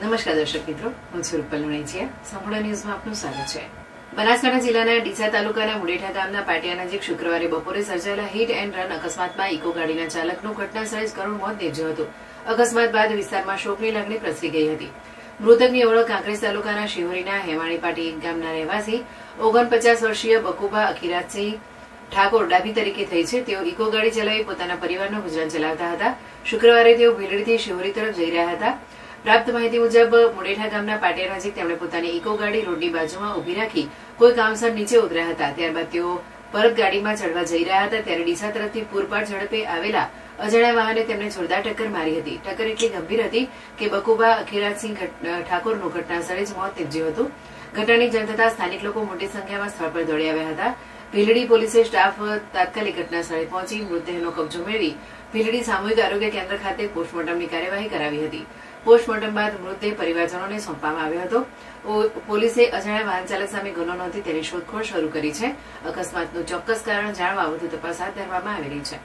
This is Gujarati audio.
નમસ્કાર દર્શક મિત્રો, હું છું રૂપલ લુણીચિયા. સંપૂર્ણ ન્યૂઝમાં આપનું સ્વાગત છે. બનાસકાંઠા જિલ્લાના ડીસા તાલુકાના મુડેઠા ગામના પાટિયા નજીક શુક્રવારે બપોરે સર્જાયેલા હિટ એન્ડ રન અકસ્માતમાં ઇકો ગાડીના ચાલકનું ઘટનાસ્થળે જ કરુણ મોત નીપજ્યું હતું. અકસ્માત બાદ વિસ્તારમાં શોકની લાગણી પ્રસરી ગઈ હતી. મૃતકની ઓળખ કાંકરેજ તાલુકાના શિહોરીના હેમાણીપાટી ગામના રહેવાસી 49 વર્ષીય બકુબા અખીરાજસિંહ ઠાકોર ડાભી તરીકે થઈ છે. તેઓ ઇકો ગાડી ચલાવી પોતાના પરિવારનું ગુજરાન ચલાવતા હતા. શુક્રવારે તેઓ ભીલડીથી શિહોરી તરફ જઈ રહ્યા હતા. પ્રાપ્ત માહિતી મુજબ મુડેઠા ગામના પાટિયા નજીક તેમણે પોતાની ઇકો ગાડી રોડની બાજુમાં ઉભી રાખી કોઈ કામસર નીચે ઉતર્યા હતા. ત્યારબાદ તેઓ પરત ગાડીમાં ચડવા જઈ રહ્યા હતા ત્યારે ડીસા તરફથી પૂરપાટ ઝડપે આવેલા અજાણ્યા વાહને તેમને જોરદાર ટક્કર મારી હતી. ટક્કર એટલી ગંભીર હતી કે બકુબા અખીરાજસિંહ ઠાકોરનું ઘટનાસ્થળે જ મોત નીપજ્યું હતું. ઘટનાની જાણ થતાં સ્થાનિક લોકો મોટી સંખ્યામાં સ્થળ પર દોડી આવ્યા હતા. ભીલડી પોલીસે સ્ટાફ તાત્કાલિક ઘટનાસ્થળે પહોંચી મૃતદેહનો કબજો મેળવી ભીલડી સામૂહિક આરોગ્ય કેન્દ્ર ખાતે પોસ્ટમોર્ટમની કાર્યવાહી કરાવી હતી. પોસ્ટમોર્ટમ બાદ મૃતદેહ પરિવારજનોને સોંપવામાં આવ્યો હતો. પોલીસે અજાણ્યા વાહન ચાલક સામે ગુનો નોંધી તેની શોધખોળ શરૂ કરી છે. અકસ્માતનું ચોક્કસ કારણ જાણવા વધુ તપાસ હાથ ધરવામાં આવેલી છે.